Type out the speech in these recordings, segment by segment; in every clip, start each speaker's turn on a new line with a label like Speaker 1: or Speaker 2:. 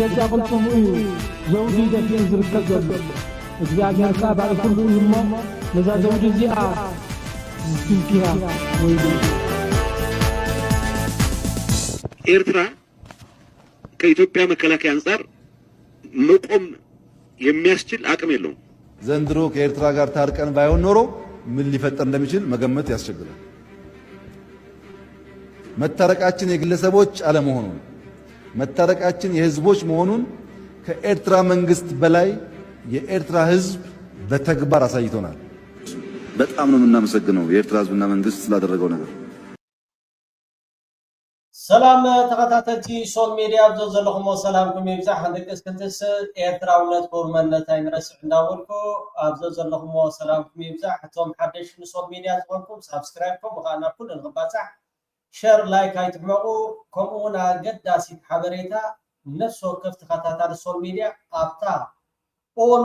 Speaker 1: بدأت أقول سموه زوجي دفي زركة زل እግዚአብሔር ካባል ሁሉ ይሞ ለዛ ዘውድ እዚያ ትንኪያ ወይ
Speaker 2: ኤርትራ ከኢትዮጵያ መከላከያ አንፃር መቆም የሚያስችል አቅም የለውም።
Speaker 3: ዘንድሮ ከኤርትራ ጋር ታርቀን ባይሆን ኖሮ ምን ሊፈጠር እንደሚችል መገመት ያስቸግራል። መታረቃችን የግለሰቦች አለመሆኑን መታረቃችን የህዝቦች መሆኑን ከኤርትራ መንግስት በላይ የኤርትራ ህዝብ በተግባር አሳይቶናል። በጣም ነው የምናመሰግነው የኤርትራ ህዝብና መንግስት ስላደረገው ነገር።
Speaker 4: ሰላም ተከታተልቲ ሶል ሚዲያ ዘለኹም ሰላምኩም ይብዛሕ ክንደቅስ ክንትስ ኤርትራውነት ጎርመነት አይምረስዕ እንዳወልኩ ኣብዞ ዘለኹም ሰላምኩም ይብዛሕ እቶም ሓደሽ ሶል ሚዲያ ዝኾንኩም ሳብስክራይብ ከም ወኻና ኩሉ ንኽባጻሕ ሼር ላይክ አይትሕመቁ ከምኡውን ኣገዳሲት ሓበሬታ ነፍሲ ወከፍ ተኸታታሊ ሶል ሚዲያ ኣብታ all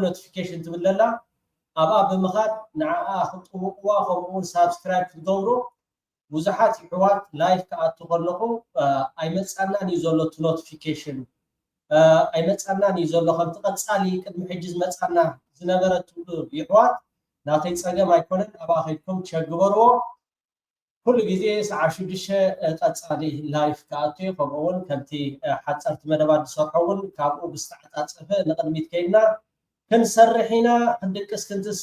Speaker 4: notification ትብለላ ኣብኣ ብምኻድ ንዓኣ ክትጥውቅዋ ከምኡውን ሳብስክራይብ ክትገብሩ ብዙሓት ይሕዋት ላይፍ ከኣቱ ከለኹ ኣይመፃናን እዩ ዘሎ እቲ ኖቲፊኬሽን ኣይመፃናን እዩ ዘሎ ከምቲ ቀፃሊ ቅድሚ ሕጂ ዝመፃና ዝነበረ ትብሉ ይሕዋት ናተይ ፀገም ኣይኮነን ኣብኣ ከይድኩም ቸግበርዎ ኩሉ ግዜ ሰዓት 6 ቀፃሊ ላይፍ ከኣቱ ከምኡውን ከምቲ ሓፀርቲ መደባት ዝሰርሐውን ካብኡ ብዝተዓፃፀፈ ንቅድሚት ከይድና ክንሰርሕ ኢና ክንድቅስ ክንትስ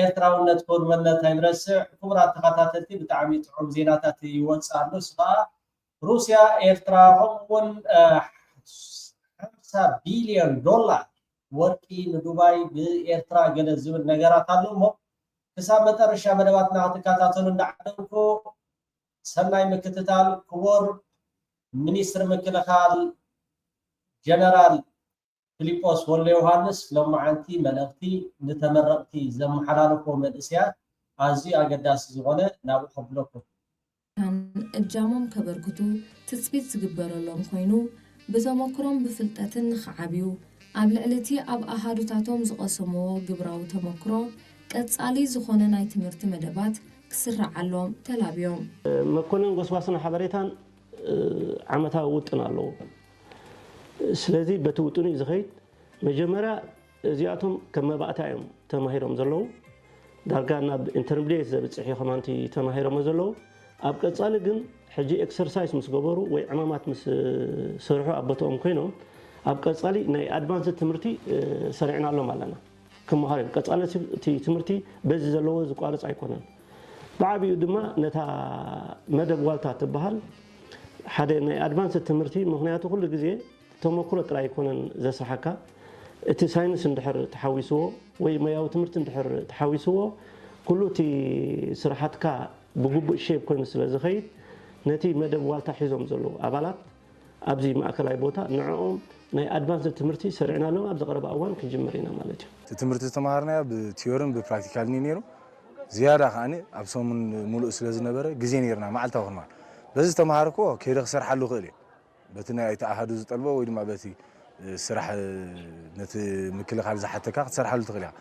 Speaker 4: ኤርትራውነት ጎርመነት ኣይምረስዕ ክቡራት ተኸታተልቲ ብጣዕሚ ጥዑም ዜናታት ይወፅእ ኣሎ እሱ ከዓ ሩስያ ኤርትራ ከምኡውን 50 ቢልዮን ዶላር ወርቂ ንዱባይ ብኤርትራ ገለ ዝብል ነገራት ኣሎ እሞ ክሳብ መጨረሻ መደባትና ክትከታተሉ እንዳዓደምኩ ሰናይ ምክትታል ክቡር ሚኒስትር ምክልኻል ጀነራል ፊሊጶስ ወልደ ዮሃንስ ሎማዓንቲ መልእኽቲ ንተመረቕቲ ዘመሓላለፎ መልእስያት ኣዝዩ ኣገዳሲ ዝኾነ ናብኡ ከብለኩም
Speaker 5: እጃሞም ከበርክቱ ትፅቢት ዝግበረሎም ኮይኑ ብተመክሮም ብፍልጠትን ንኽዓብዩ ኣብ ልዕልቲ ኣብ ኣሃዱታቶም ዝቐሰምዎ ግብራዊ ተመክሮ ቀጻሊ ዝኾነ ናይ ትምህርቲ መደባት ክስራዓሎም ተላብዮም
Speaker 6: መኮንን ጎስጓስና ሓበሬታን ዓመታዊ ውጥን ኣለዎ። ስለዚ በቲ ውጥኑ ዝኸይድ መጀመርያ እዚኣቶም ከም መባእታ እዮም ተማሂሮም ዘለዉ ዳርጋ ናብ ኢንተርሚዲየት ዘብፅሕ ከማንቲ ተማሂሮም ዘለዉ ኣብ ቀጻሊ ግን ሕጂ ኤክሰርሳይዝ ምስ ገበሩ ወይ ዕማማት ምስ ሰርሑ ኣቦቶኦም ኮይኖም ኣብ ቀጻሊ ናይ ኣድቫንስ ትምህርቲ ሰሪዕናሎም ኣለና كمهارين قصالة تمرتي بز زلوا زقارص አይኮነን بعبيو ድማ ነታ መደብ ዋልታ ትበሃል ሓደ ናይ ኣድቫንስ ትምርቲ ምክንያቱ ሁሉ ግዜ ተመክሮ ጥራይ አይኮነን ዘስራሓካ እቲ ሳይንስ እንድሕር ተሓዊስዎ ወይ ማያው ትምርቲ እንድሕር ተሓዊስዎ ኩሉ እቲ ስራሓትካ ብግቡእ ሼፕ ኮይኑ ስለ ዝኸይድ ነቲ መደብ ዋልታ ሒዞም ዘለዉ ኣባላት ኣብዚ ማእከላይ ቦታ ንዕኦም ናይ ኣድቫንስ ትምርቲ ሰሪዕናሎም ኣብ ዝቀረበ እዋን ክጅምርና ማለት እዩ
Speaker 7: ትምርቲ ተማሃርና ብቲዮሪን ብፕራክቲካልን ነይሩ زيادة خاني أبصم ملؤ سلزنا نبرة جزينيرنا مع التوهما بس تمهاركو كيرخ سرح حلو غيري بتنا يتعهدوا زطلبوا ويد ما بتي سرح نت مكل خالد حتى كاخ سرح حلو تغلع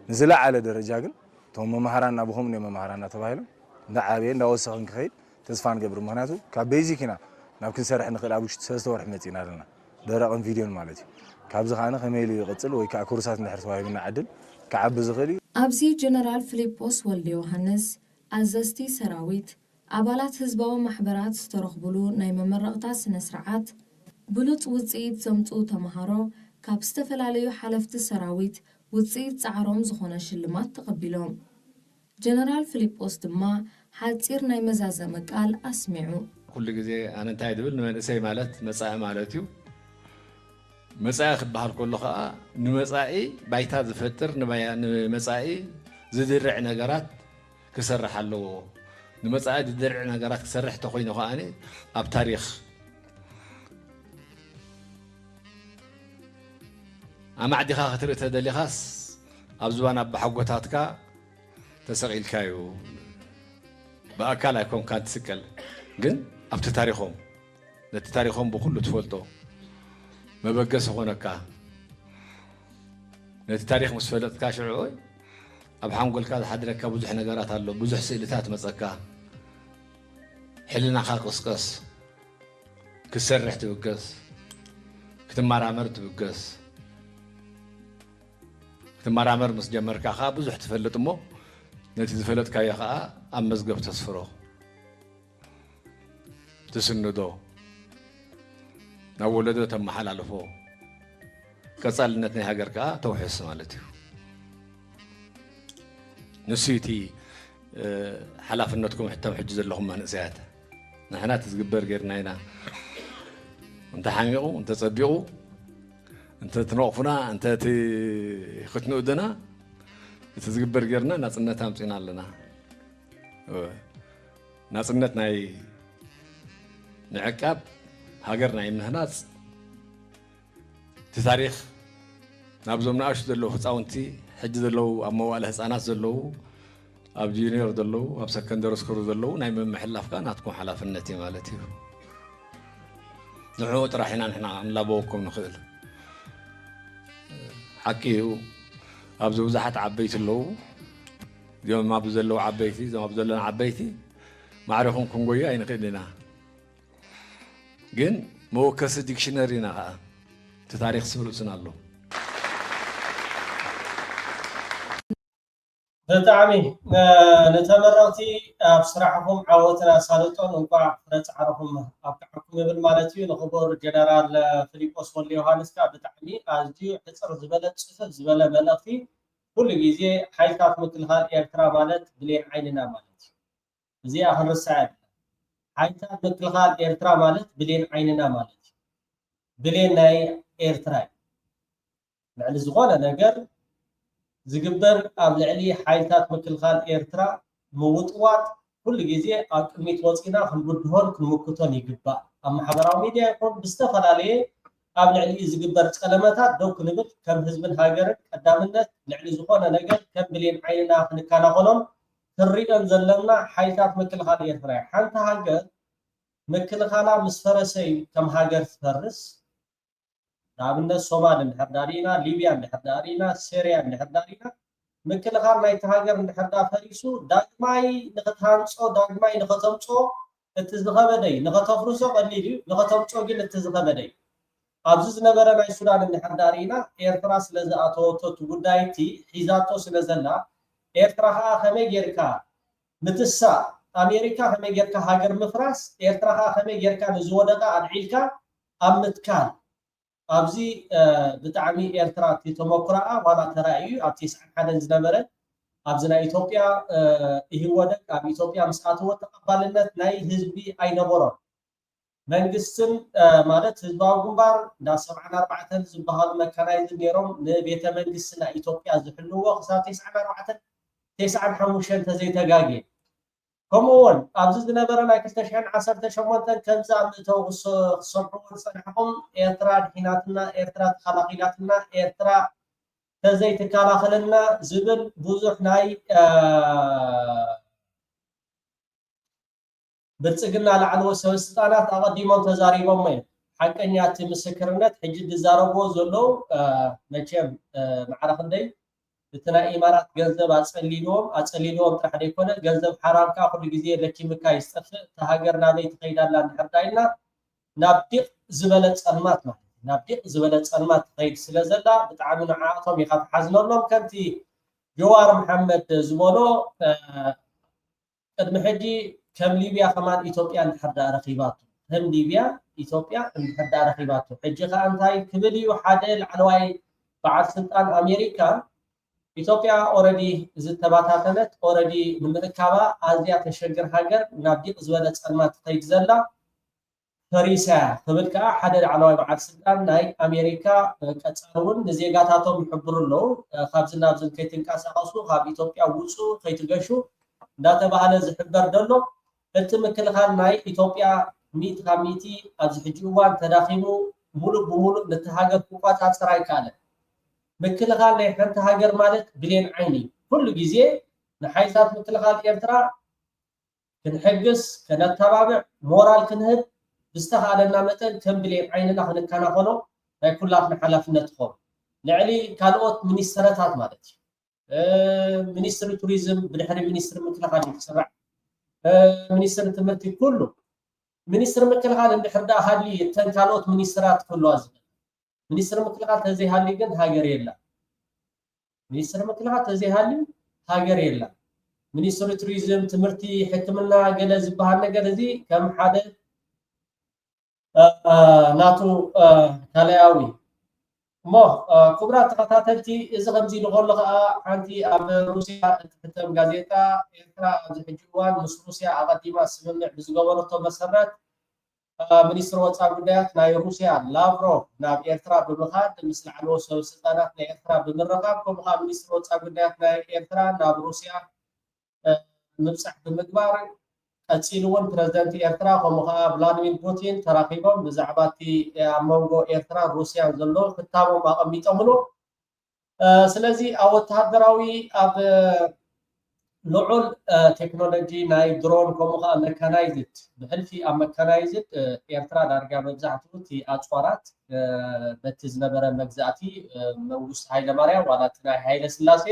Speaker 7: نزل على درجة قل توم مهارنا أبوهم نيم مهارنا تبايلهم نعابين نوصلهم خير تزفان قبل مهناتو كبيزي كنا نمكن سرح نخل أبوش تسوى رحمتي نارنا درقم فيديو مالتي كابز خانة خميلي قتل ويكاكورسات نحرتوها من عدل كعب زغلي
Speaker 5: أبزي جنرال فيليبوس والدي يوحنس أزستي سراويت أبالات هزباو محبرات سترخبلو نايم مرقتا سنسرعات بلوت وزيد زمتو تمهارو كابستفل عليو حلفت سراويت وزيد سعروم زخونا شلمات تقبلهم جنرال فيليبوس دما حاتير نايم زازا مقال أسمعو
Speaker 8: كل جزي أنا انتهي دبل نوين اسي مالت مساء مالتيو مساء خبار كله خا نمساء بايتا زفتر نمساء زدرع نجارات كسرح له نمساء زدرع نجارات كسرح تخوين خاني أب تاريخ أما عدي خا خطرت هذا اللي خاص أبزوان أب حقوتاتك تسقيل كايو بأكل يكون كانت سكال جن أب تاريخهم لتاريخهم بكل تفولتو ما بقص هونك التاريخ مسفلت كاشعوي أبحام قول كذا حدرك بزح نجارات هلو بزح سئلتات مسكا حلنا خاق قص كسرح تبقس كتمرامر تبقس كتمرامر مس جمر كاخا بزح تفلت مو نتي تفلت كايا خا ام مزغب تصفرو تسندو نولدو تمحلالفو كصالنتني هاجر كا توحس مالتي نسيتي حلافنتكم حتى محجز لهم منسيات نحنا تزقبر غيرنا هنا انت حاميقو انت تصبيقو انت تنوقفنا انت تختنو دنا تزقبر غيرنا ناصنت امصينا لنا ناصنت ناي نعقاب هاجرنا يمهناص تاريخ نابزوم ناش زلو حصاونتي حج زلو اموال حصانات زلو اب جونيور زلو اب سكندر سكول زلو ناي ممحلاف كان اتكون حلافنتي مالتي نحو طرحنا نحنا نلابوكم نخل حكيو ابزو زحت عبيت لو يوم ما بزلو عبيتي زي ما بزلنا عبيتي ما عرفهم كونغويا ينقلنا جن موكس ديكشنرينا تاريخ سبلوسنا له
Speaker 4: بتعمي نتمرتي بصراحهم عوتنا سالطون انقع فرص عرفهم ابقعكم بالمالتي نخبر جنرال فيليبوس ولي يوحنس كا بتعمي ازجي حصر زبله صفر زبله ملقي كل غيزي حيثات مثل هال ايرترا مالت بلين عيننا مالت زي اخر الساعه حيثات مثل هال ايرترا مالت بلين عيننا مالت بلين ناي ايرترا لعل زغونه نجر زغبر اب لعلي حيثات مكلخال ايرترا موطوات كل غيزي اقميت وصينا خنبدهون كنمكتون يغبا اما حبراو ميديا يكون بستفلالي اب لعلي زغبر قلماتات دوك نبت كم حزبن هاجر قدامنت لعلي زغونه نجر كم بلين عيننا خنكانا خلون تريدن زلمنا حيثات مكلخال ايرترا حنت هاجر مكلخالا مسفرسي كم هاجر تفرس نابنا الصومال نحدارينا ليبيا نحدارينا سوريا نحدارينا مكلخال ما يتهاجر نحدا فريسو داغماي نختانصو داغماي نختمصو اتزغبدي نختفرسو قليلي نختمصو ግን اتزغبدي ابز زنبره ما سودان نحدارينا ኤርትራ ስለዚ አቶቶ ጉዳይቲ ሒዛቶ ስለዘላ ኤርትራ ከመጌርካ ምትሳ አሜሪካ ከመጌርካ ሀገር ምፍራስ ኤርትራ ከመጌርካ ዝወደቃ አድዒልካ አምትካል ابزي بتعمي ايرترا تمكرا ولا ترايو اب 91 زنبره ابزنا ايثيوبيا يهودك اب ايثيوبيا مساتو تقبلነት ናይ ህዝቢ አይነበሮን መንግስትን ማለት ህዝባው ግንባር ዳ 74 ዝበሃል መካናይዝ ነሮም ለቤተ መንግስትና ኢትዮጵያ ዝሕልዎ ክሳብ 94 95 ተዘይተጋጌ كمون ابز ዝነበረ ናይ 2018 ከምዛ ምእተው ክሰምዑ ፀንሐኩም ኤርትራ ድሒናትና ኤርትራ ተኸላኺላትና ኤርትራ ተዘይተከላኸለና ዝብል ብዙሕ ናይ ብልጽግና ላዕለዎ ሰበስልጣናት ኣቐዲሞም ተዛሪቦም እዮም ሓቀኛ እቲ ምስክርነት ሕጂ ዝዛረብዎ ዘለው መቸም ማዕረ ክንደይ እትና ኢማራት ገንዘብ አጸሊሎም ጥራሕ ደይኮነ ገንዘብ ሓራምካ ኩሉ ግዜ ለኪምካ ይስጠፍእ ተሃገርና በይ ትኸይዳላ ንሕርዳይና ናብ ዲቕ ዝበለ ጸልማት ማለት ናብ ዲቕ ዝበለ ጸልማት ትኸይድ ስለዘላ ብጣዕሚ ንዓቶም ኢኻ ትሓዝነሎም ከምቲ ጀዋር መሐመድ ዝበሎ ቅድሚ ሕጂ ከም ሊብያ ከማን ኢትዮጵያ እንድሕርዳ ረኺባቱ ከም ሊብያ ኢትዮጵያ እንድሕርዳ ረኺባቱ ሕጂ ከዓ እንታይ ክብል እዩ ሓደ ላዕለዋይ በዓል ስልጣን አሜሪካ ኢትዮጵያ ኦሬዲ ዝተባታተነት ኦሬዲ ንምርካባ ኣዝያ ተሸግር ሃገር ናብ ዲቕ ዝበለ ጸልማት ትኸይድ ዘላ ፈሪሳ ክብል ከዓ ሓደ ላዕለዋይ በዓል ስልጣን ናይ ኣሜሪካ ቀጻውን ንዜጋታቶም ይሕብሩ ኣለዉ ካብዚ ናብዝን ከይትንቀሳቐሱ ካብ ኢትዮጵያ ውፁ ከይትገሹ እንዳተባሃለ ዝሕበር ደሎ እቲ ምክልኻል ናይ ኢትዮጵያ ሚእቲ ካብ ሚእቲ ኣብዚ ሕጂ እዋን ተዳኺሙ ሙሉእ ብሙሉእ ነቲ ሃገር ክቆፃፀር ኣይከኣለን ምክልኻል ናይ ሓንቲ ሃገር ማለት ብሌን ዓይኒ ኩሉ ግዜ ንሓይልታት ምክልኻል ኤርትራ ክንሕግስ ከነተባብዕ ሞራል ክንህብ ብዝተኻእለና መጠን ከም ብሌን ዓይንና ክንከናኸኖ ናይ ኩላትና ሓላፍነት ትኾን ልዕሊ ካልኦት ሚኒስተራታት ማለት እዩ ሚኒስትሪ ቱሪዝም ብድሕሪ ሚኒስትሪ ምክልኻል ይስራሕ ሚኒስትሪ ትምህርቲ ኩሉ ሚኒስትር ምክልኻል እንድሕርዳ ሃሊ ተንካሎት ሚኒስትራት ኩሉ አዝ ሚኒስትር ምክልኻል ተዘይ ሃሊ ግን ሃገር የላ ሚኒስትር ምክልኻል ተዘይ ሃሊ ሃገር የላ ሚኒስትር ቱሪዝም ትምህርቲ ሕክምና ገለ ዝበሃል ነገር እዚ ከም ሓደ ናቱ ካልያዊ እሞ ክቡራት ተኸታተልቲ እዚ ከምዚ ኢሉ ከሎ ከዓ ሓንቲ ኣብ ሩስያ እትሕተም ጋዜጣ ኤርትራ ኣብዚ ሕጂ እዋን ምስ ሩስያ ኣቐዲማ ስምምዕ ብዝገበረቶ መሰረት ሚኒስትር ወፃኢ ጉዳያት ናይ ሩስያ ላቭሮቭ ናብ ኤርትራ ብምኻድ ምስ ላዕለዎ ሰበስልጣናት ናይ ኤርትራ ብምርኻብ ከምኡ ከዓ ሚኒስትር ወፃኢ ጉዳያት ናይ ኤርትራ ናብ ሩስያ ምብፃሕ ብምግባር ቀፂሉ እውን ፕረዚደንት ኤርትራ ከምኡ ከዓ ቭላድሚር ፑቲን ተራኺቦም ብዛዕባ እቲ ኣብ መንጎ ኤርትራን ሩስያን ዘሎ ክታቦም ኣቐሚጦምሉ ስለዚ ኣብ ወተሃደራዊ ኣብ ልዑል ቴክኖሎጂ ናይ ድሮን ከምኡ ከዓ መካናይዝድ ብሕልፊ ኣብ መካናይዝድ ኤርትራ ዳርጋ መብዛሕትኡ እቲ ኣፅዋራት በቲ ዝነበረ መግዛእቲ መንግስቲ ሃይለማርያም ዋላ እቲ ናይ ሃይለ ስላሴ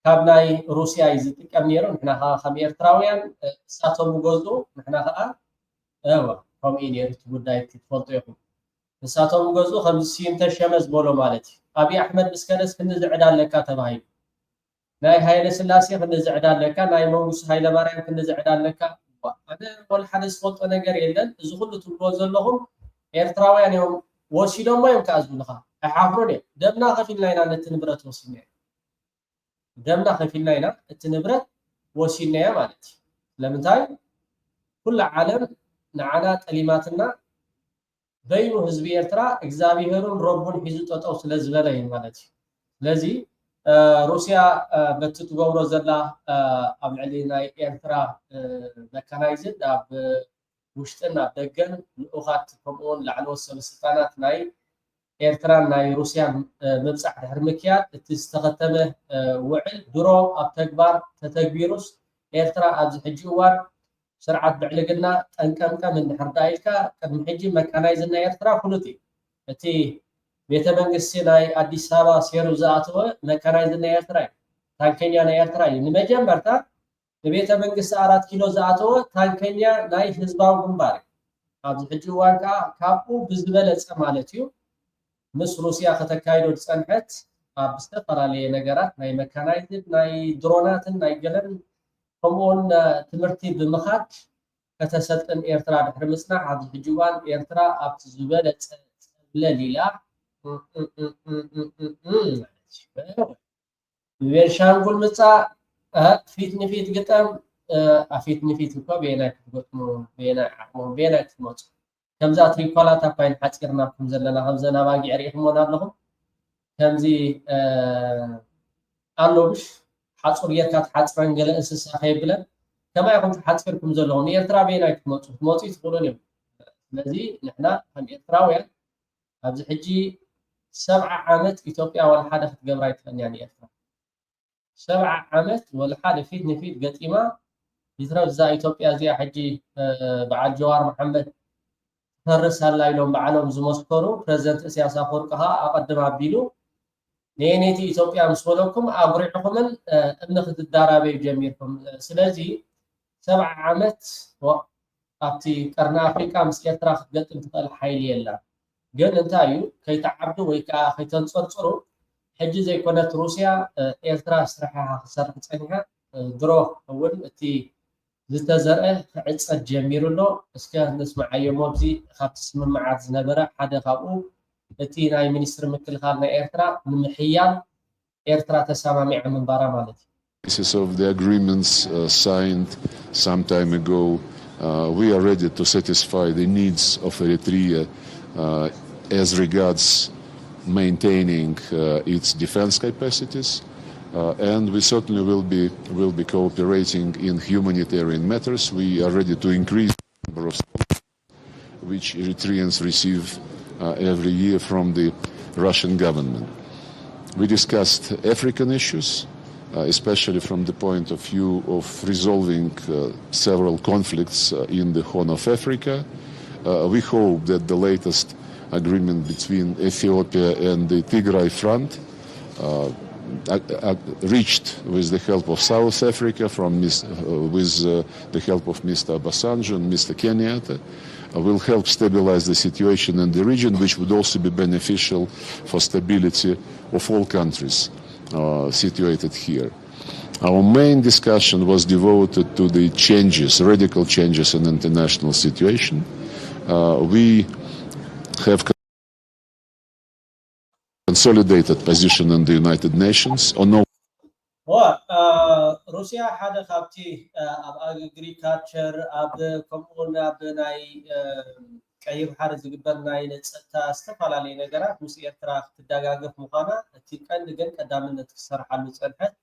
Speaker 4: ካብ ናይ ሩስያ እዩ ዝጥቀም ነይሩ ንሕና ከዓ ከም ኤርትራውያን እሳቶም ገዝኡ ንሕና ከዓ ከምኡ እዩ ነይሩ እቲ ጉዳይ ትፈልጡ ኢኹም እሳቶም ገዝኡ ከም ሲንተ ሸመ ዝበሎ ማለት እዩ ኣብዪ ኣሕመድ ምስ ከደስ ክንዝዕዳ ኣለካ ተባሂሉ ናይ ሃይለ ስላሴ ክንዝዕዳ ኣለካ ናይ መንግስቲ ሃይለማርያም ክንዝዕዳ ኣለካ ኣነ ወላ ሓደ ዝፈልጦ ነገር የለን እዚ ኩሉ ትብልዎ ዘለኹም ኤርትራውያን እዮም ወሲዶሞ እዮም ከዓ ዝብልካ ኣይሓፍሩን እዮም ደምና ከፊልና ኢና ነቲ ንብረት ወሲድና ደምና ከፊልና ኢና እቲ ንብረት ወሲድና እያ ማለት እዩ ስለምንታይ ኩሉ ዓለም ንዓና ጠሊማትና በይኑ ህዝቢ ኤርትራ እግዚኣብሔርን ረቡን ሒዙ ጠጠው ስለ ዝበለ እዩ ማለት እዩ ስለዚ ሩስያ በቲ ትገብሮ ዘላ ኣብ ልዕሊ ናይ ኤርትራ መካናይዝድ ኣብ ውሽጥን ኣብ ደገን ልኡኻት ከምኡውን ላዕለዎት ሰበስልጣናት ናይ ኤርትራን ናይ ሩስያን ምብፃሕ ድሕሪ ምክያድ እቲ ዝተኸተመ ውዕል ድሮ ኣብ ተግባር ተተግቢሩስ ኤርትራ ኣብዚ ሕጂ እዋን ስርዓት ብዕልግና ጠንቀምቀም እንድሕር ዳ ኢልካ ቅድሚ ሕጂ መካናይዝድ ናይ ኤርትራ ፍሉጥ እዩ እቲ ቤተ መንግስቲ ናይ አዲስ አበባ ሴሩ ዝኣተወ መካናይዝድ ናይ ኤርትራ እዩ ታንከኛ ናይ ኤርትራ እዩ ንመጀመርታ ንቤተ መንግስቲ 4 ኪሎ ዝኣተወ ታንከኛ ናይ ህዝባዊ ግንባር እዩ ኣብዚ ሕጂ እዋን ከዓ ካብኡ ብዝበለፀ ማለት እዩ ምስ ሩስያ ከተካይዶ ዝፀንሐት ኣብ ዝተፈላለየ ነገራት ናይ መካናይዝድ ናይ ድሮናትን ናይ ገለን ከምኡውን ትምህርቲ ብምኻድ ከተሰልጥን ኤርትራ ድሕሪ ምፅናዕ ኣብዚ ሕጂ እዋን ኤርትራ ኣብቲ ዝበለፀ ፀብለል ኢላ ቤንሻንጉል ምፃእ ፊት ንፊት ግጠም ፊት ንፊት እኮ ቤናይ ክትገጥሙ ቤናይ ዓቕሞም ቤናይ ክትመፁ ከምዛ ትሪኮላት ኣባይን ሓፂርናብኩም ዘለና ከምዘን ኣባጊዕ ሪኢኹምዎን ኣለኹም ከምዚ ኣሎብሽ ሓፁር ጌርካ ትሓፅረን ገለ እንስሳ ከይብለን ከመይ ኢኹም ትሓፂርኩም ዘለኹም ንኤርትራ ቤናይ ክትመፁ ትኽእሉን እዮም ስለዚ ንሕና ከም ኤርትራውያን ኣብዚ ሕጂ 7 ዓመት ኢትዮጵያ ወላ ሓደ ክትገብራ ይትኽእልያ ንኤርትራ 7 ዓመት ወላ ሓደ ፊት ንፊት ገጢማ ይትረብ እዛ ኢትዮጵያ እዚኣ ሕጂ በዓል ጀዋር መሓመድ ፈርስ ኣላ ኢሎም በዓሎም ዝመስከሩ ፕረዚደንት ኢሳያስ ኣፈወርቂ ከዓ ኣቐድም ኣቢሉ ንየነይቲ ኢትዮጵያ ምስ በለኩም ኣጉሪዕኹምን እምኒ ክትዳራበዩ ጀሚርኩም ስለዚ 7 ዓመት ኣብቲ ቀርኒ ኣፍሪካ ምስ ኤርትራ ክትገጥም ትኽእል ሓይሊ የላ ግን እንታይ እዩ ከይተዓብዱ ወይ ከዓ ከይተንፀርፅሩ ሕጂ ዘይኮነት ሩስያ ኤርትራ ስራሕሃ ክሰርሕ ፀኒሓ ድሮ እውን እቲ ዝተዘርአ ክዕፀድ ጀሚሩ ኣሎ እስከ ንስማዓዮ ኣብዚ ካብቲ ስምምዓት ዝነበረ ሓደ ካብኡ እቲ ናይ ሚኒስትሪ ምክልኻል ናይ ኤርትራ ንምሕያል ኤርትራ ተሰማሚዓ ምንባራ ማለት እዩ
Speaker 9: of the agreements signed some time ago we are ready to satisfy the needs of Eritrea as regards maintaining its defense capacities and we certainly will be cooperating in humanitarian matters. We are ready to increase the number of scholarships which Eritreans receive every year from the Russian government. We discussed African issues, especially from the point of view of resolving several conflicts in the Horn of Africa. We hope that the latest agreement between Ethiopia and the Tigray Front reached with the help of South Africa, with the help of Mr. Obasanjo and Mr. Kenyatta, will help stabilize the situation in the region, which would also be beneficial for stability of all countries situated here. Our main discussion was devoted to the changes, radical changes in international situation. We have consolidated position in the United Nations on all.
Speaker 4: روسيا حدا خابتي agriculture اب كمون اب ناي ቀይር حارز ዝግበር ናይ ነጸታ ዝተፈላለዩ ነገራት ምስ ኤርትራ ክትደጋገፍ ምዃና እቲ ቀንድ ግን ቀዳምነት ክሰርሓሉ ጸንሐት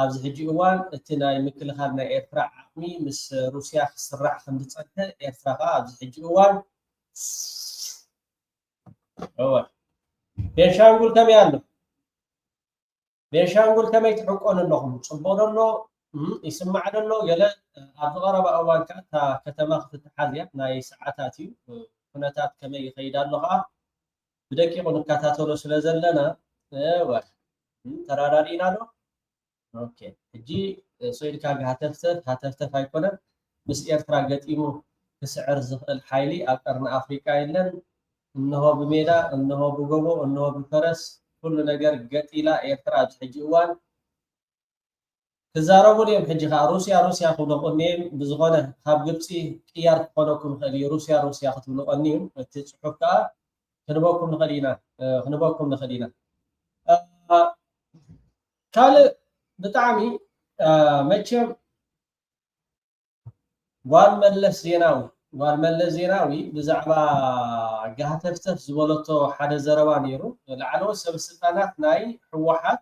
Speaker 4: ኣብዚ ሕጂ እዋን እቲ ናይ ምክልኻል ናይ ኤርትራ ዓቅሚ ምስ ሩስያ ክስራሕ ከም ዝጸንሐ ኤርትራ ኣብዚ ሕጂ እዋን ቤንሻንጉል ከመይ ኣሎ ቤንሻንጉል ከመይ ትሕቆን ኣለኹም ጽቡቕ ኣሎ ይስማዕ ደሎ ገለ ኣብ ዝቐረበ እዋን ካታ ከተማ ክትተሓዝያ ናይ ሰዓታት እዩ ኩነታት ከመይ ይኸይድ ኣሎ ከዓ ብደቂቁ ንከታተሎ ስለ ዘለና ተራዳሪና ዶ ኦኬ ሕጂ ሶይድካ ሃተፍተፍ ኣይኮነን ምስ ኤርትራ ገጢሙ ክስዕር ዝኽእል ሓይሊ ኣብ ቀርኒ ኣፍሪካ የለን እነሆ ብሜዳ እነሆ ብጎቦ እነሆ ብፈረስ ኩሉ ነገር ገጢላ ኤርትራ ኣብዚ ሕጂ እዋን تزاربوا اليوم حجها روسيا خذوا قنيم بزغنا خاب جبسي قيار خلوكم خلي روسيا خذوا قنيم تشوفها خنبوكم نخلينا قال بتعمي متشم والملس زيناوي بزعبا جهتفتف زولتو حدا زروانيرو لعلو سب السلطانات ناي حوحات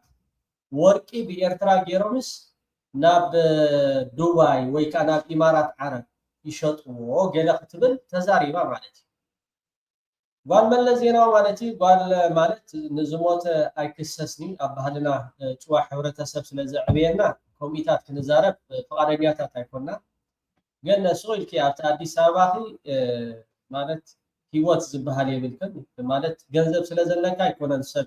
Speaker 4: ورقي بإرترا جيرومس ناب دبي ويكان ناب إمارات عرب يشطوا جل ختبل تزاريبا مالتي قال ملس زيناوي مالت نزموت أيكسسني أبهلنا توا حورة سب سلزعبينا كوميتات كنزارب فقرانيات تايكونا قلنا سويل كي أبتعدي ساباخي مالت هيوات زبهالي بالكن مالت جنزب سلزلنكا يكون سب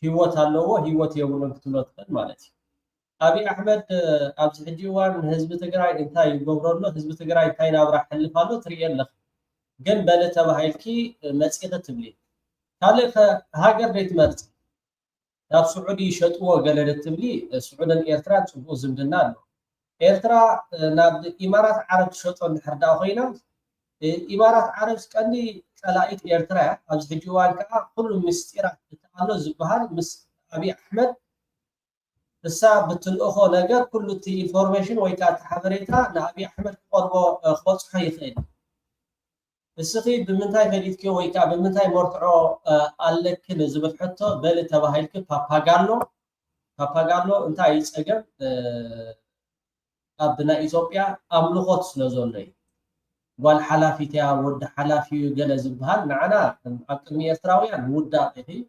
Speaker 4: هيوات هاللوه هيوات يقولون كتلوت مالتي أبي أحمد أبز حجيوان حزب تقرأي انتاي يقبرون له حزب تقرأي انتاي نابرح حلفانو تريال لخ قن بلتا بهايلكي مسكتة تبلي تالي هاقر ريت مرت ناب سعودي شطوه قلل التبلي سعودا إيرتران سبقو زمدنا له إيرترا ناب إمارات عرب شطوه نحردا وخينا إمارات عرب كأني تلاقيت إيرترا أبز حجيوان كا كل مستيرات تتعالو زبهال مس أبي أحمد الساعة بتلقخو نجار كل تي إنفورميشن ويكات حضرتها لأبي أحمد قربو خبص حيثين السخيب بمنتاي فريدكي ويكا بمنتاي مرتعو قالك نزبط حتى بل تباهيلك باباغالو انتاي يسأجر أبناء إثيوبيا أملغوت سلزولي والحلافي تيا ود حلافي جلز بهال معنا أكمل يستراويان ودا إخي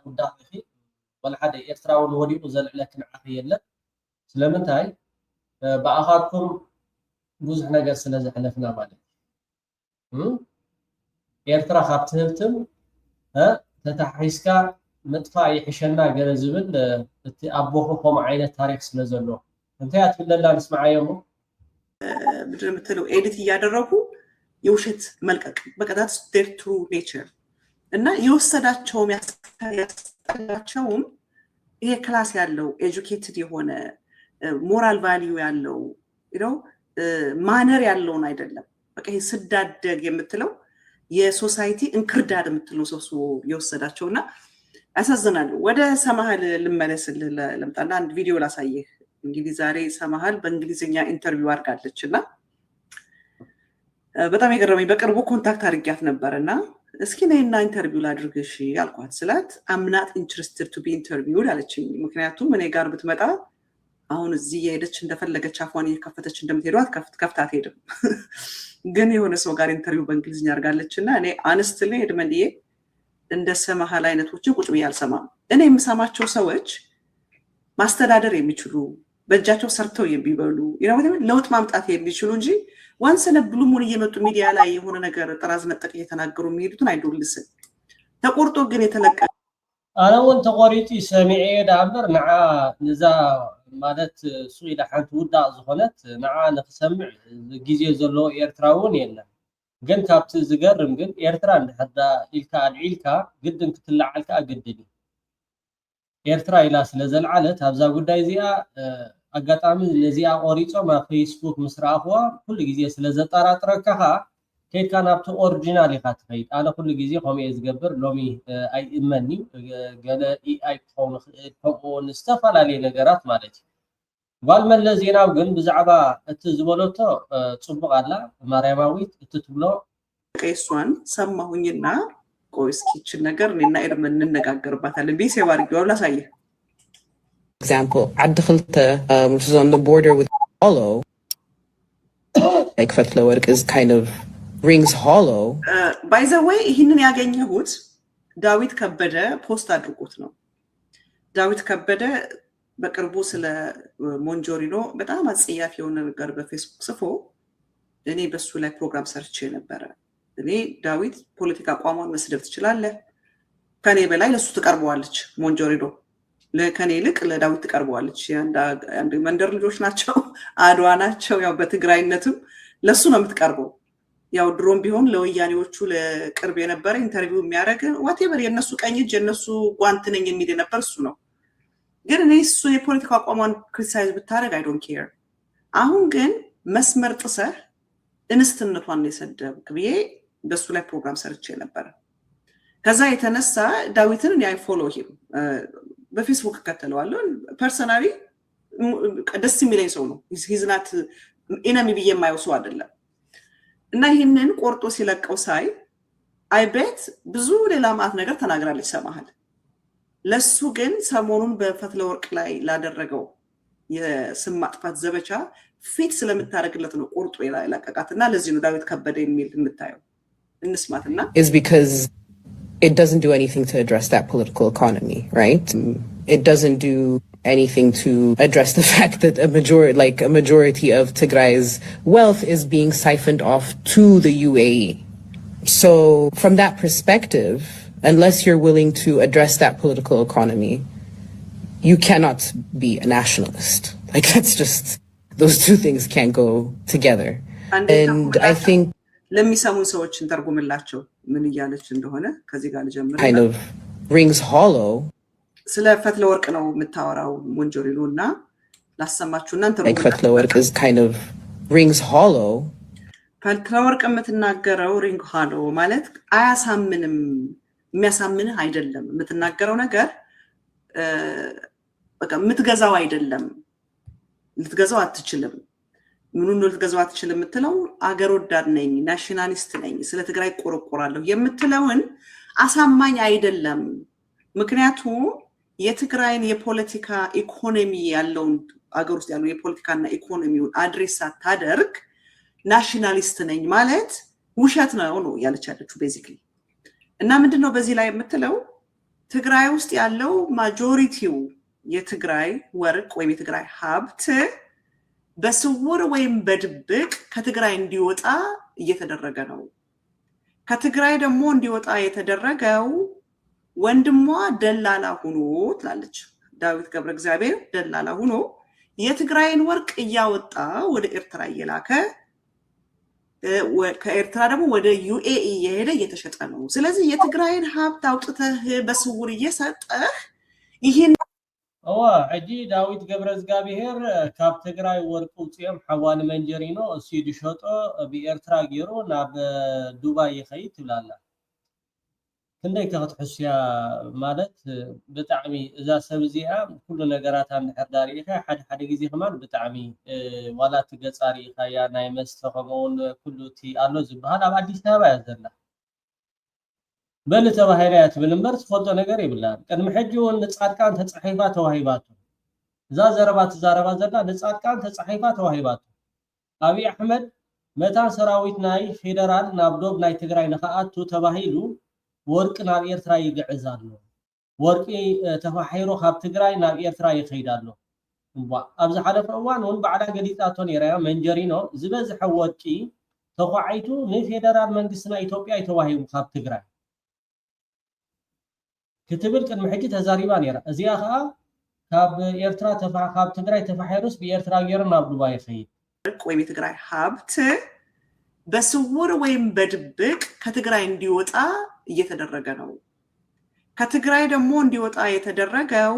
Speaker 4: ودا إخي ولا حدا يستراون ودي وزل لكن عافية لا سلامتاي بأخذكم جزء نجار سلزة حلفنا مالك يرترا خابتهلتم تتحيسكا مدفعي حشنا جرزبل أبوهم عين التاريخ سلزلو انتهت بالله نسمع يومه
Speaker 10: بدنا مثلو ኤዲት እያደረጉ የውሸት መልቀቅ በቃ that's their true nature እና የወሰዳቸው ያስጠላቸውም ይሄ ክላስ ያለው ኤጁኬትድ የሆነ ሞራል ቫልዩ ያለው ማነር ያለውን አይደለም በቃ ይሄ ስዳደግ የምትለው የሶሳይቲ እንክርዳድ የምትለው ሰው የወሰዳቸውና አሳዝናለሁ ወደ ሰማሃል ልመለስልህ ለምጣና አንድ ቪዲዮ ላሳየህ እንግዲህ ዛሬ ሰማሃል በእንግሊዝኛ ኢንተርቪው አድርጋለችና በጣም የገረመኝ በቅርቡ ኮንታክት አድርጊያት ነበርና እስኪ ነይና ኢንተርቪው ላድርግሽ ያልኳት ስላት I'm not interested to be interviewed አለችኝ ምክንያቱም እኔ ጋር ብትመጣ አሁን እዚህ የሄደች እንደፈለገች አፏን እየከፈተች እንደምትሄዷት ከፍታት ሄድም ግን የሆነ ሰው ጋር ኢንተርቪው በእንግሊዝኛ አድርጋለችና እኔ honestly እድመንዲዬ እንደ ሰማሃል አይነቶችን ቁጭ ብዬ አልሰማም እኔ የምሰማቸው ሰዎች ማስተዳደር የሚችሉ በእጃቸው ሰርተው የሚበሉ ለውጥ ማምጣት የሚችሉ እንጂ ዋንሰነ ብሉሙን እየመጡ ሚዲያ ላይ የሆነ ነገር ጥራዝ ነጠቅ እየተናገሩ የሚሄዱትን አይዶልስን ተቆርጦ ግን የተለቀ
Speaker 4: أنا وأنت قريتي سمعي دابر نع نزا مالت سويلة حنت ودا زخنت نع نخسمع جيزي زلو إيرتراون يلا جن كابت زجرم جن إيرتران حتى إلكا العيلكا جدا كتلع علكا جدني إيرترا إلى سلزل علت هبزا قداي زيا أقطعم لزيا قريتو ما فيسبوك مسرافوا كل جيزي سلزل تركها كيف كان أبتو أورجينالي خاتخيد أنا كل جيزي قومي إزجبر لومي أي إمني قال أي قوم نستفعل عليه نجارات مالتي والما الذين أوجن بزعبا التزبولتو تصبغ على مريماويت تتبلو
Speaker 10: قيسوان سماهونينا قويسكي تشنجر نينا إرمن ننجاجر باتل بيسي وارجو ولا سايه.
Speaker 11: Example, عدخلت which is on the border with Hollow. Like فتلة work is kind of rings hollow.
Speaker 10: By the way, هنا ያገኘሁት ዳዊት ከበደ ፖስት አድርጎት ነው። ዳዊት ከበደ በቅርቡ ስለ ሞንጆሪኖ በጣም አጽያፊ የሆነ ነገር በፌስቡክ ጽፎ እኔ በሱ ላይ ፕሮግራም ሰርቼ ነበር። እኔ ዳዊት ፖለቲካ አቋሟን መስደብ ትችላለህ፣ ከኔ በላይ ለሱ ትቀርበዋለች። ሞንጆሪኖ ለከኔ ይልቅ ለዳዊት ትቀርበዋለች። አንድ መንደር ልጆች ናቸው፣ አድዋ ናቸው። ያው በትግራይነትም ለሱ ነው የምትቀርበው። ያው ድሮም ቢሆን ለወያኔዎቹ ለቅርብ የነበረ ኢንተርቪው የሚያደርግ ዋቴቨር የነሱ ቀኝ እጅ የነሱ ጓንት ነኝ የሚል የነበር እሱ ነው። ግን እኔ እሱ የፖለቲካ አቋሟን ክሪቲሳይዝ ብታደርግ አይ ዶንት ኬር። አሁን ግን መስመር ጥሰህ እንስትነቷን የሰደብክ ብዬ በሱ ላይ ፕሮግራም ሰርቼ ነበር። ከዛ የተነሳ ዳዊትን እኔ አይ ፎሎ ሂም በፌስቡክ እከተለዋለሁ። ፐርሰናሊ ደስ የሚለኝ ሰው ነው። ሂዝ ናት ኢነሚ ብዬ የማየው ሰው አይደለም። እና ይህንን ቆርጦ ሲለቀው ሳይ አይ ቤት ብዙ ሌላ ማት ነገር ተናግራለች ሰማሃል። ለሱ ግን ሰሞኑን በፈትለ ወርቅ ላይ ላደረገው የስም ማጥፋት ዘመቻ ፊት ስለምታረግለት ነው ቆርጦ የላቀቃትና ለዚህ ነው ዳዊት ከበደ የሚል የምታየው። እንስማትና
Speaker 11: is because it doesn't do anything to address that political economy, right? It doesn't do anything to address the fact that a majority of Tigray's wealth is being siphoned off to the UAE. So from that perspective, unless you're willing to address that political economy, you cannot be a nationalist. Like that's just, those two things can't go together. And I think
Speaker 10: ለሚሰሙ ሰዎች እንተርጉምላቸው ምን እያለች እንደሆነ ከዚህ ጋር ልጀምር።
Speaker 11: kind of rings hollow.
Speaker 10: ስለ ፈትለ ወርቅ ነው የምታወራው ሞንጆሪኖ እና ላሰማችሁና
Speaker 11: like ፈትለ ወርቅ is kind of rings hollow.
Speaker 10: ፈትለ ወርቅ የምትናገረው ሪንግ hollow ማለት አያሳምንም፣ የሚያሳምንህ አይደለም። የምትናገረው ነገር በቃ የምትገዛው አይደለም፣ ልትገዛው አትችልም። ምኑን ነው ልትገዛው አትችልም የምትለው? አገር ወዳድ ነኝ፣ ናሽናሊስት ነኝ፣ ስለ ትግራይ ቆረቆራለሁ የምትለውን አሳማኝ አይደለም። ምክንያቱም የትግራይን የፖለቲካ ኢኮኖሚ ያለውን አገር ውስጥ ያለው የፖለቲካና ኢኮኖሚውን አድሬስ ሳታደርግ ናሽናሊስት ነኝ ማለት ውሸት ነው ያለች ያለችው ቤዚክሊ። እና ምንድነው በዚህ ላይ የምትለው? ትግራይ ውስጥ ያለው ማጆሪቲው የትግራይ ወርቅ ወይም የትግራይ ሀብት በስውር ወይም በድብቅ ከትግራይ እንዲወጣ እየተደረገ ነው። ከትግራይ ደግሞ እንዲወጣ የተደረገው ወንድሟ ደላላ ሆኖ ትላለች። ዳዊት ገብረ እግዚአብሔር ደላላ ሆኖ የትግራይን ወርቅ እያወጣ ወደ ኤርትራ እየላከ ከኤርትራ ደግሞ ወደ ዩኤኢ እየሄደ እየተሸጠ ነው። ስለዚህ የትግራይን ሀብት አውጥተህ በስውር እየሰጠህ ይህን
Speaker 4: ሕጂ ዳዊት ገብረ እግዚአብሔር ካብ ትግራይ ወርቂ ውፅኦም ሓዋኒ መንጀሪኖ እሲዱ ሸጦ ብኤርትራ ገይሩ ናብ ዱባይ ይኸይድ ትብላ ኣላ። ክንደይ ከተሕስያ ማለት ብጣዕሚ እዛ ሰብ እዚኣ ኩሉ ነገራት እንድሕር ዳሪኢኻ ሓደ ግዜ ከማን ብጣዕሚ ዋላ እቲ ገፃ ሪኢኻያ ናይ መስተ ከምኡውን ኩሉ እቲ ኣሎ ዝበሃል ኣብ ኣዲስ ኣበባ እያ ዘላ በል ተባሂላ እያ ትብል እምበር ትፈልጦ ነገር የብላን። ቅድሚ ሕጂ እውን ንፃድቃን ተፃሒፋ ተዋሂባቱ እዛ ዘረባ ትዛረባ ዘላ ንፃድቃን ተፃሒፋ ተዋሂባቱ። ኣብይ ኣሕመድ መታን ሰራዊት ናይ ፌደራል ናብ ዶብ ናይ ትግራይ ንኸኣቱ ተባሂሉ ወርቂ ናብ ኤርትራ ይግዕዝ ኣሎ። ወርቂ ተፋሒሩ ካብ ትግራይ ናብ ኤርትራ ይኸይድ ኣሎ። ኣብ ዝሓለፈ እዋን እውን ባዕላ ገሊፃቶ ነይራ መንጀሪኖ ዝበዝሐ ወርቂ ተኳዒቱ ንፌደራል መንግስትና ኢትዮጵያ ይተዋሂቡ ካብ ትግራይ ክትብል ቅድሚ ሕጂ ተዛሪባ ነይራ እዚኣ ከዓ ካብ ኤርትራ ካብ ትግራይ ተፋሒሩስ በኤርትራ ገይሩ ናብ ዱባይ ይኸይድ
Speaker 10: ወይም የትግራይ ሀብት በስውር ወይም በድብቅ ከትግራይ እንዲወጣ እየተደረገ ነው። ከትግራይ ደግሞ እንዲወጣ የተደረገው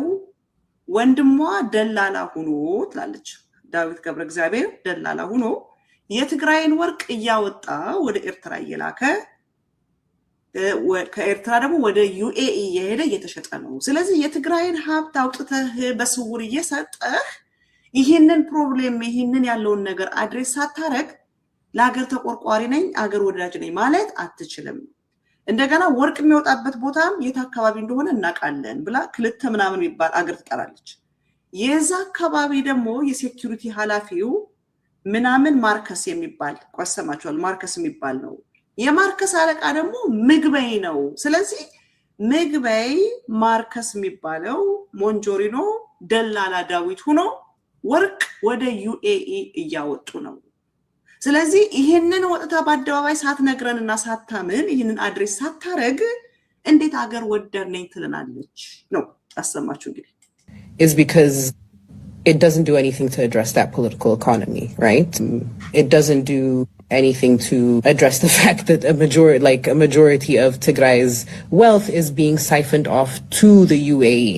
Speaker 10: ወንድሟ ደላላ ሆኖ ትላለች ዳዊት ገብረ እግዚአብሔር ደላላ ሆኖ የትግራይን ወርቅ እያወጣ ወደ ኤርትራ እየላከ ከኤርትራ ደግሞ ወደ ዩኤኢ እየሄደ እየተሸጠ ነው። ስለዚህ የትግራይን ሀብት አውጥተህ በስውር እየሰጠህ ይህንን ፕሮብሌም ይህንን ያለውን ነገር አድሬስ ሳታረግ ለሀገር ተቆርቋሪ ነኝ አገር ወዳጅ ነኝ ማለት አትችልም። እንደገና ወርቅ የሚወጣበት ቦታም የት አካባቢ እንደሆነ እናውቃለን ብላ ክልተ ምናምን የሚባል አገር ትጠራለች። የዛ አካባቢ ደግሞ የሴኩሪቲ ኃላፊው ምናምን ማርከስ የሚባል ቆሰማቸዋል ማርከስ የሚባል ነው። የማርከስ አለቃ ደግሞ ምግበይ ነው። ስለዚህ ምግበይ ማርከስ የሚባለው ሞንጆሪኖ ደላላ ዳዊት ሆኖ ወርቅ ወደ ዩኤኢ እያወጡ ነው። ስለዚህ ይሄንን ወጥታ በአደባባይ ሳትነግረንና ሳታምን ይሄንን አድሬስ ሳታረግ እንዴት አገር ወዳድ ነኝ ትለናለች ነው አሰማችሁ እንግዲህ
Speaker 11: is because it doesn't do anything to address that political economy, right? It doesn't do anything to address the fact that a majority of Tigray's wealth is being siphoned off to the UAE.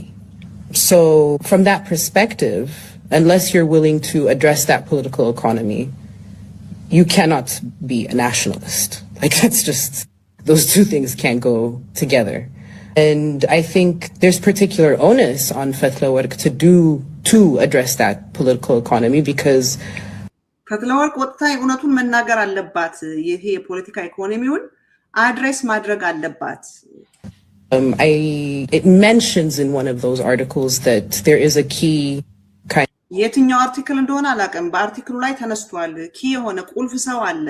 Speaker 11: So from that perspective, unless you're willing to address that political economy, you cannot be a nationalist. Like that's just, those two things can't go together. And I think there's particular onus on Fethla Work to address that political economy because
Speaker 10: Fethla Work ወጥታ እውነቱን መናገር አለባት። ይሄ የፖለቲካ ኢኮኖሚውን አድሬስ ማድረግ አለባት።
Speaker 11: It mentions in one of those articles that there is a key kind
Speaker 10: የትኛው አርቲክል እንደሆነ አላውቅም። በአርቲክሉ ላይ ተነስቷል። ኪ የሆነ ቁልፍ ሰው አለ።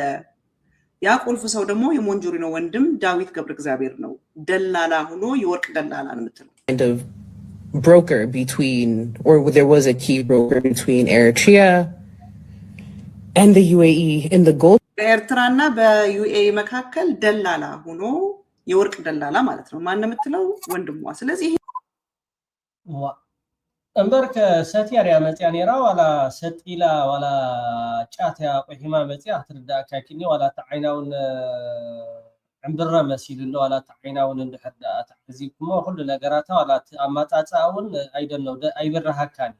Speaker 10: ያ ቁልፍ ሰው ደግሞ የሞንጆሪኖ ወንድም ዳዊት ገብረ እግዚአብሔር ነው። ደላላ ሆኖ የወርቅ ደላላ ነው የምትለው
Speaker 11: kind of broker between, or there was a key broker between Eritrea and the UAE in the gold.
Speaker 10: በኤርትራና በዩኤኢ መካከል ደላላ ሆኖ የወርቅ ደላላ ማለት ነው። ማን ነው የምትለው ወንድሟ። ስለዚህ
Speaker 4: እምበርከ ሰትያርያ መጽያ ነራ ወላ ሰጥኢላ ወላ ጫትያ ቆሂማ መጽያ ትርዳካ ኪኒ ወላ ተዓይናውን ዕምብረ መሲል ወላ ተዓይናውን እንድሕዳ ተሕዚብኩሞ ሁሉ ነገራታ ወላ አማጣጻውን አይደነው አይበረሃካኒ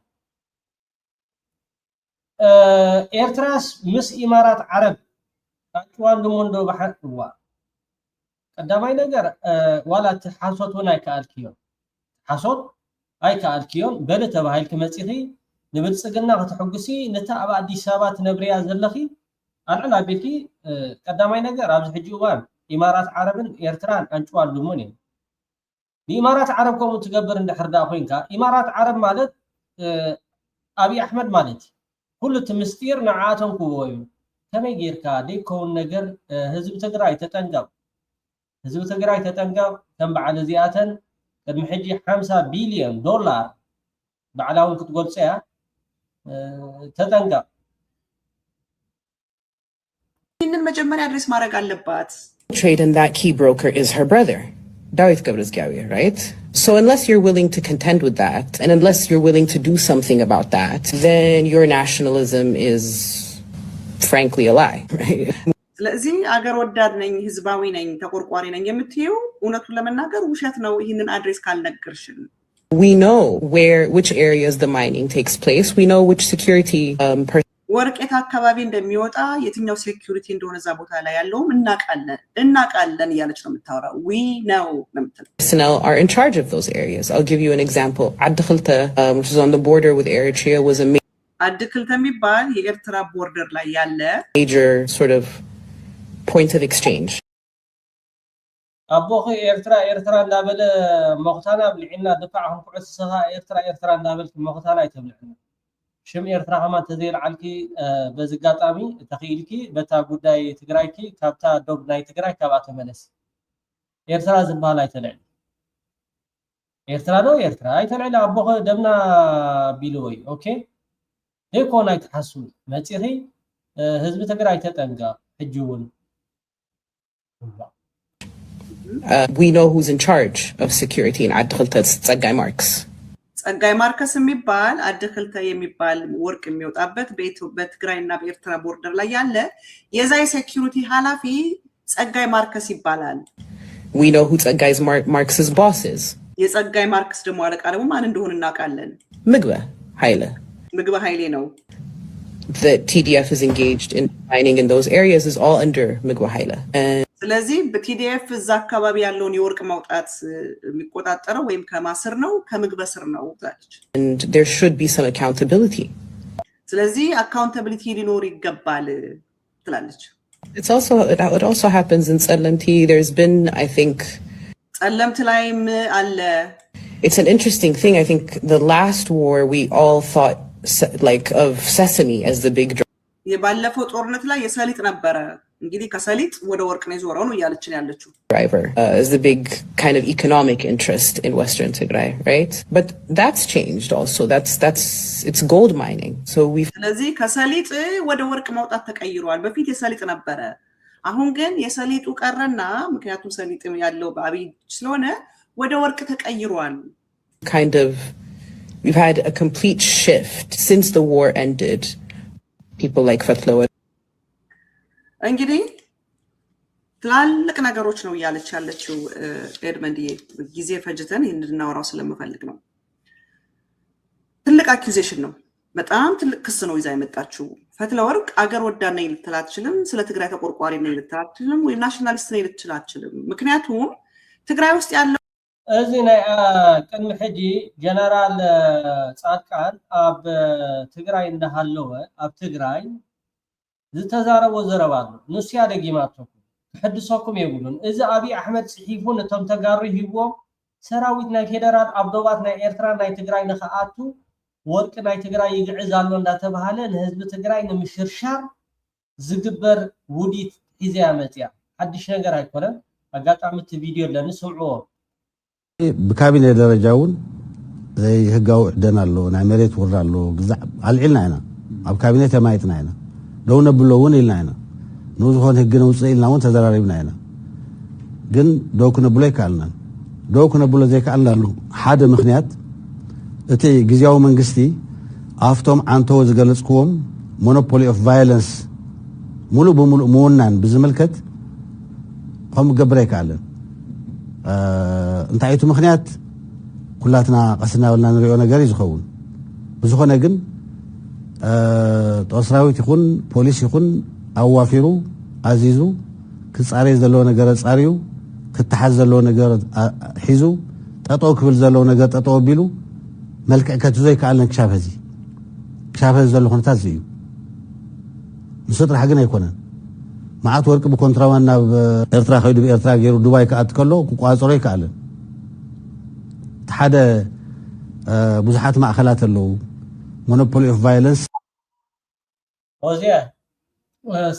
Speaker 4: ኤርትራስ ምስ ኢማራት ዓረብ አጥዋን ደሞንዶ በሐቅዋ ቀዳማይ ነገር ወላ ተሐሶት ወናይ ካልኪዮ ሐሶት አይ ካልኪዮን በለ ተባሂል ከመጽኺ ንብልጽግና ከተሐጉሲ ነታ አባ አዲስ አበባ ትነብሪያ ዘለኺ አልዕላ ቤቲ ቀዳማይ ነገር ኣብዚ ሕጂ እዋን ኢማራት ዓረብን ኤርትራን አንጭዋል ደሞን ኢማራት ዓረብ ኮሙ ትገብር እንደሕርዳ ኮይንካ ኢማራት ዓረብ ማለት አብይ አሕመድ ማለት ሁሉ ትምስጢር ንዓቶም ኩቦዩ ከመይ ጌርካ ደይኮውን ነገር ህዝብ ትግራይ ተጠንቀቅ ህዝብ ትግራይ ተጠንቀቅ ከም በዓል እዚኣተን ቅድሚ ሕጂ 50 ቢልዮን ዶላር በዓላውን ክትገልጽ ያ ተጠንቀቅ
Speaker 10: ይህንን መጀመሪያ አድሬስ ማድረግ አለባት።
Speaker 11: Trade and that key broker is her brother, Dawit ገብረ እግዚአብሔር, right? So unless you're willing to contend with that, and unless you're willing to do something about that, then your nationalism is frankly a lie, right?
Speaker 10: ስለዚህ አገር ወዳድ ነኝ ህዝባዊ ነኝ ተቆርቋሪ ነኝ የምትይው እውነቱን ለመናገር ውሸት ነው። ይህንን አድሬስ ካልነገርሽን
Speaker 11: We know which areas the mining takes place. We know which security
Speaker 10: ወርቄት አካባቢ እንደሚወጣ የትኛው ሴኩሪቲ እንደሆነ እዛ ቦታ ላይ ያለውም እናቃለን እያለች ነው የምታወራው። we know
Speaker 11: personnel are in charge of those areas. I'll give you an example. Adkhilta, which is on the border with Eritrea, was a
Speaker 10: አድክልተ የሚባል የኤርትራ ቦርደር ላይ ያለ
Speaker 11: major sort of point of exchange.
Speaker 4: አቦኺ ኤርትራ እንዳበለ መኽታና ብልዕና ድፋዕሁም ኩዕስኻ ኤርትራ እንዳበል መኽታና አይተብልዕና ሽም ኤርትራ ከማ ተዘይልዓልኪ በዝጋጣሚ ተኺልኪ በታ ጉዳይ ትግራይኪ ካብታ ዶብ ናይ ትግራይ ካብኣ ተመለስ ኤርትራ ዝበሃል አይተልዕል ኤርትራ ነው ኤርትራ አይተልዕል አቦኺ ደምና ቢሉ ወይ ኦኬ ደይኮን አይተሐስቡ መጽኺ ህዝብ ትግራይ ተጠንቀቅ ሕጂውን
Speaker 11: We know who's in charge of security in Adkhiltas, Tsagay Marks.
Speaker 10: Tsagay Marks የሚባል አድክልታ የሚባል ወርቅ የሚወጣበት በትግራይና በኤርትራ ቦርደር ላይ ያለ የዛ የሴኩሪቲ ኃላፊ Tsagay Marks ይባላል።
Speaker 11: We know who Tsagay Marks' boss is.
Speaker 10: የጸጋይ ማርክስ ደግሞ አለቃ ደግሞ ማን እንደሆነ እናውቃለን።
Speaker 11: Migwa Haile.
Speaker 10: Migwa Haile ነው።
Speaker 11: The TDF is engaged in mining in those areas is all under Migwa Haile.
Speaker 10: ስለዚህ በቲዲኤፍ እዛ አካባቢ ያለውን የወርቅ ማውጣት የሚቆጣጠረው ወይም ከማስር ነው ከምግበ ስር ነው ታች
Speaker 11: and there should be some accountability.
Speaker 10: ስለዚህ accountability ሊኖር ይገባል ትላለች።
Speaker 11: It also happens in Tsalamti. There's been, I think,
Speaker 10: Tsalamti ላይም አለ.
Speaker 11: It's an interesting thing. I think the last war we all thought like of sesame as the big
Speaker 10: የባለፈው ጦርነት ላይ የሰሊጥ ነበረ እንግዲህ ከሰሊጥ ወደ ወርቅ ነው ዞራው ነው ያለች ያለችው
Speaker 11: driver is the big kind of economic interest in Western Tigray, right? But that's changed also. It's gold mining. So we
Speaker 10: ስለዚህ ከሰሊጥ ወደ ወርቅ ማውጣት ተቀይሯል። በፊት የሰሊጥ ነበረ። አሁን ግን የሰሊጡ ቀረና ምክንያቱም ሰሊጥ ያለው በአብይ ስለሆነ ወደ ወርቅ ተቀይሯል።
Speaker 11: Kind of we've had a complete shift since the war ended. People like Fatlawa
Speaker 10: እንግዲህ ትላልቅ ነገሮች ነው ያለች ያለችው ኤድመንዲዬ ጊዜ ፈጅተን እንድናወራው ስለምፈልግ ነው። ትልቅ አኪዩዜሽን ነው። በጣም ትልቅ ክስ ነው ይዛ የመጣችው። ፈትለወርቅ አገር ወዳድ ነኝ ልትል አትችልም። ስለ ትግራይ ተቆርቋሪ ነኝ ልትል አትችልም። ወይ ናሽናሊስት ነኝ ልትል አትችልም። ምክንያቱም ትግራይ ውስጥ ያለው
Speaker 4: እዚህ ናይ ቅድሚ ሕጂ ጀነራል ጻድቃን ኣብ ትግራይ እንዳሃለወ ኣብ ትግራይ ዝተዛረቦ ዘረባሉ ንሱ ያደጊማቶም ሕድሶኩም ይብሉን እዚ አብይ አሕመድ ጽሒፉ ነቶም ተጋሩ ሂቦም ሰራዊት ናይ ፌደራል አብዶባት ናይ ኤርትራ ናይ ትግራይ ንኸአቱ ወርቅ ናይ ትግራይ ይግዕዛሉ እንዳተባሃለ ንህዝቢ ትግራይ ንምሽርሻር ዝግበር ውዲት ሒዛ ያመጽያ ሓድሽ ነገር አይኮነን። አጋጣሚ እቲ ቪዲዮ ለንስምዖ
Speaker 12: በካቢኔ ደረጃውን ዘይ ህጋው ዕደና ኣሎ ናይ መሬት ወራ ኣሎ ግዛዕ አልዒልና ኢና ኣብ ካቢኔ ተማይትና ኢና ደው ነብሎውን ኢልና ኢና ንዝኾነ ህግ ነውፅእ ኢልና እውን ተዘራሪብና ኢና ግን ደው ክነብሎ ይከኣልና ደው ክነብሎ ዘይከኣልናሉ ሓደ ምክንያት እቲ ግዝያዊ መንግስቲ ኣፍቶም ዓንተዎ ዝገለጽክዎም ሞኖፖሊ ኦፍ ቫዮለንስ ሙሉእ ብሙሉእ ምውናን ብዝምልከት ከምኡ ክገብር ኣይከኣልን። እንታይ እቲ ምክንያት ኩላትና ቀስና ብልና ንሪኦ ነገር እዩ ዝኸውን ብዝኾነ ግን ጦር ሰራዊት ይኹን ፖሊስ ይኹን ኣዋፊሩ ኣዚዙ ክጻረይ ዘለዎ ነገር ጻሪዩ ክትሓዝ ዘለዎ ነገር ሒዙ ጠጠው ክብል ዘለዎ ነገር ጠጠው ኣቢሉ መልክዕ ከትዞ ይከኣልን ክሻፍ ህዚ ዘሎ ኩነታት እዩ ንሱ ጥራሕ ግን ኣይኮነን። መዓት ወርቂ ብኮንትራባንድ ናብ ኤርትራ ከይዱ ብኤርትራ ገይሩ ዱባይ ክኣት ከሎ ክቋፀሮ ይከኣልን። እቲ ሓደ ብዙሓት ማእኸላት ኣለዉ ሞኖፖሊ ኦፍ ቫዮለንስ
Speaker 4: ወዚያ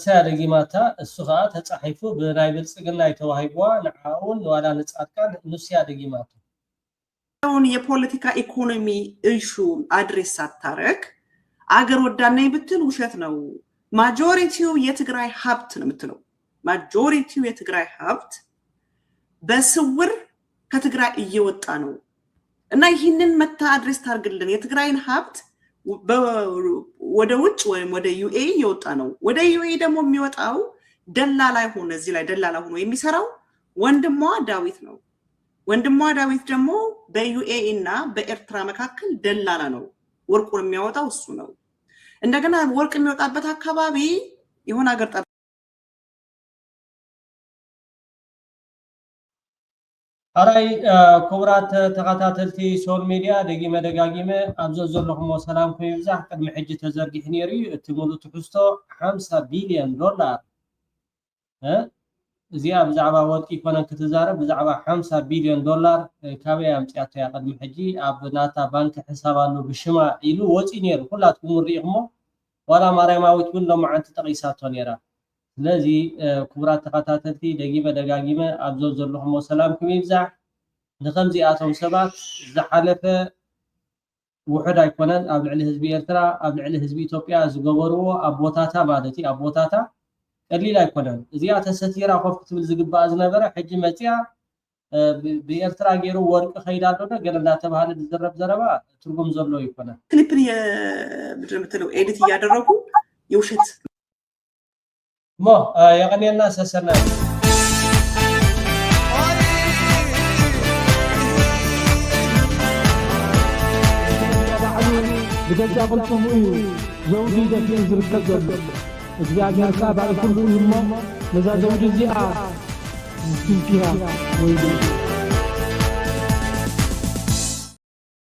Speaker 4: ሰያደጊማታ እሱ ከዓ ተጻሒፉ ብናይ ብልጽግና የተዋሂቧ ንዓውን ዋላ ንጻድቃን ንሱ ያደጊማታ
Speaker 10: አሁን የፖለቲካ ኢኮኖሚ ኢሹ አድሬስ ሳታረግ አገር ወዳነኝ ብትል ውሸት ነው። ማጆሪቲው የትግራይ ሀብት ነው የምትለው። ማጆሪቲው የትግራይ ሀብት በስውር ከትግራይ እየወጣ ነው እና ይህንን መታ አድሬስ ታርግልን። የትግራይን ሀብት ወደ ውጭ ወይም ወደ ዩኤኢ እየወጣ ነው። ወደ ዩኤኢ ደግሞ የሚወጣው ደላላ ሆነ እዚህ ላይ ደላላ ሆኖ የሚሰራው ወንድሟ ዳዊት ነው። ወንድሟ ዳዊት ደግሞ በዩኤኢ እና በኤርትራ መካከል ደላላ ነው። ወርቁን የሚያወጣው እሱ ነው። እንደገና ወርቅ የሚወጣበት አካባቢ የሆነ ሀገር
Speaker 4: አራይ ክቡራት ተኸታተልቲ ሶል ሚዲያ ደጊመ ደጋጊመ ኣብዞ ዘለኹም ሰላም ኮይኑ ይብዛሕ ቅድሚ ሕጂ ተዘርጊሕ ነይሩ እቲ ሙሉእ ትሕዝቶ 50 ቢልዮን ዶላር እዚኣ ብዛዕባ ወርቂ ኮነ ክትዛረብ ብዛዕባ 50 ቢልዮን ዶላር ካበይ ኣምፅያቶ እያ ቅድሚ ሕጂ ኣብ ናታ ባንኪ ሕሳብ ኣሎ ብሽማ ኢሉ ወፂ ነይሩ ኩላትኩም ሪኢኹሞ ዋላ ማርያማዊት እውን ሎማዓንቲ ጠቂሳቶ ነይራ። ስለዚ ክቡራት ተኸታተልቲ ደጊመ ደጋጊመ ኣብዞ ዘለኹም ሰላም ኮይኑ ይብዛሕ ንከምዚኣቶም ሰባት ዝሓለፈ ውሕድ ኣይኮነን ኣብ ልዕሊ ህዝቢ ኤርትራ ኣብ ልዕሊ ህዝቢ ኢትዮጵያ ዝገበርዎ ኣቦታታ ማለት እዩ ኣቦታታ ቀሊል ኣይኮነን። እዚኣ ተሰቲራ ኮፍ ክትብል ዝግባእ ዝነበረ ሕጂ መፅያ بኤርትራ ገይሩ ወርቅ ኸይዳለና ገለና ተባለ ዝዘረብ ዘረባ ትርጉም ዘሎ ይኮናል
Speaker 10: ክሊፕን የምድር ምትለው ኤዲት እያደረጉ የውሸት
Speaker 4: ሞ የቀኔና ሰሰና
Speaker 1: بجد قلتم زوجي دفين زركب ዘሎ እግዚአብሔር ካባል ሁሉ ይሞ ለዛ ዘውጅ ዚአ ፊልኪያ ወይ